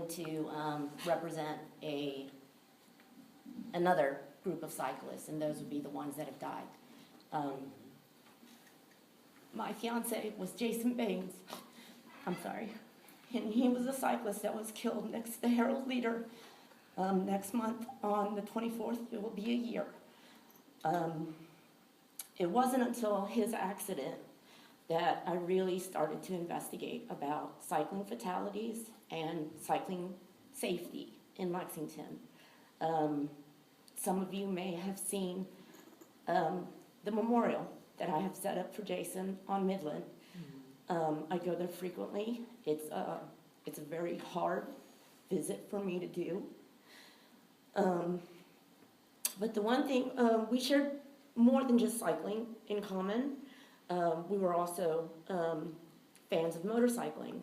wanted to represent another group of cyclists, and those would be the ones that have died. My fiance was Jason Baines. I'm sorry. And he was a cyclist that was killed next to the Herald Leader. Next month, on the 24th, it will be a year. It wasn't until his accident that I really started to investigate about cycling fatalities and cycling safety in Lexington. Some of you may have seen the memorial that I have set up for Jason on Midland. I go there frequently. It's a very hard visit for me to do. But the one thing, we shared more than just cycling in common. We were also fans of motorcycling.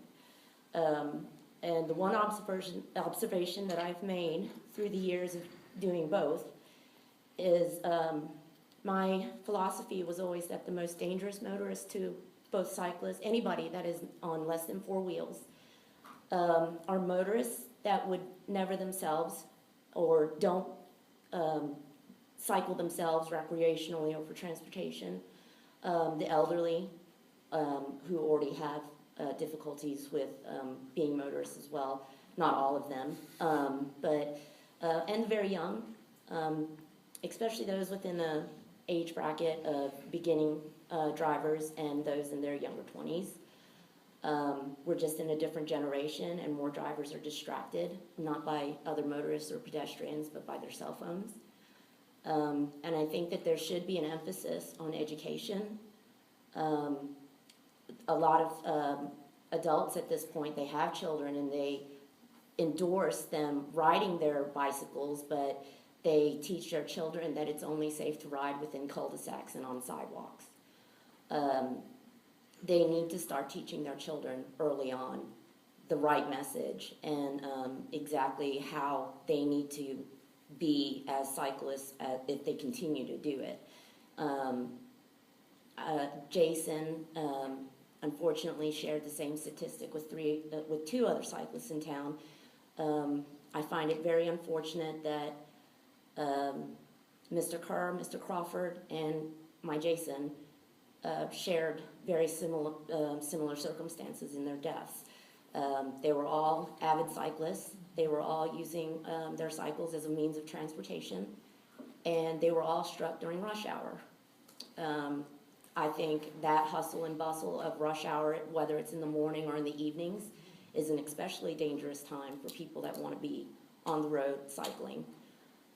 And the one observation that I've made through the years of doing both is my philosophy was always that the most dangerous motorists to both cyclists, anybody that is on less than 4 wheels, are motorists that would never themselves or don't cycle themselves recreationally or for transportation, the elderly who already have difficulties with being motorists as well, not all of them, and the very young, especially those within the age bracket of beginning drivers and those in their younger 20s. We're just in a different generation, and more drivers are distracted, not by other motorists or pedestrians, but by their cell phones. And I think that there should be an emphasis on education. A lot of adults at this point, they have children and they endorse them riding their bicycles, but they teach their children that it's only safe to ride within cul-de-sacs and on sidewalks. They need to start teaching their children early on the right message and exactly how they need to be as cyclists if they continue to do it. Jason unfortunately shared the same statistic with 2 other cyclists in town. I find it very unfortunate that Mr. Kerr, Mr. Crawford, and my Jason shared very similar circumstances in their deaths. They were all avid cyclists. They were all using their cycles as a means of transportation, and they were all struck during rush hour. I think that hustle and bustle of rush hour, whether it's in the morning or in the evenings, is an especially dangerous time for people that want to be on the road cycling.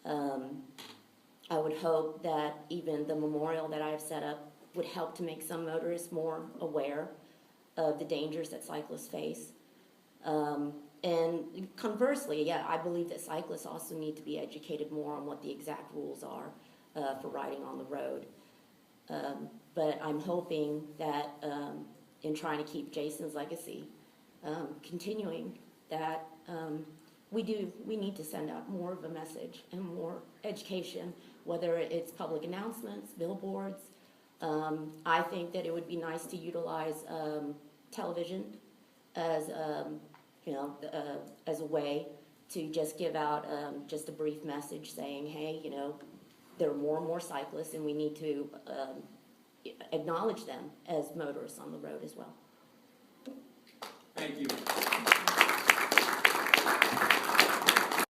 I would hope that even the memorial that I've set up would help to make some motorists more aware of the dangers that cyclists face. And conversely, yeah, I believe that cyclists also need to be educated more on what the exact rules are for riding on the road. But I'm hoping that in trying to keep Jason's legacy continuing, that we need to send out more of a message and more education, whether it's public announcements, billboards. I think that it would be nice to utilize television as as a way to just give out just a brief message saying, hey, there are more and more cyclists, and we need to acknowledge them as motorists on the road as well. Thank you.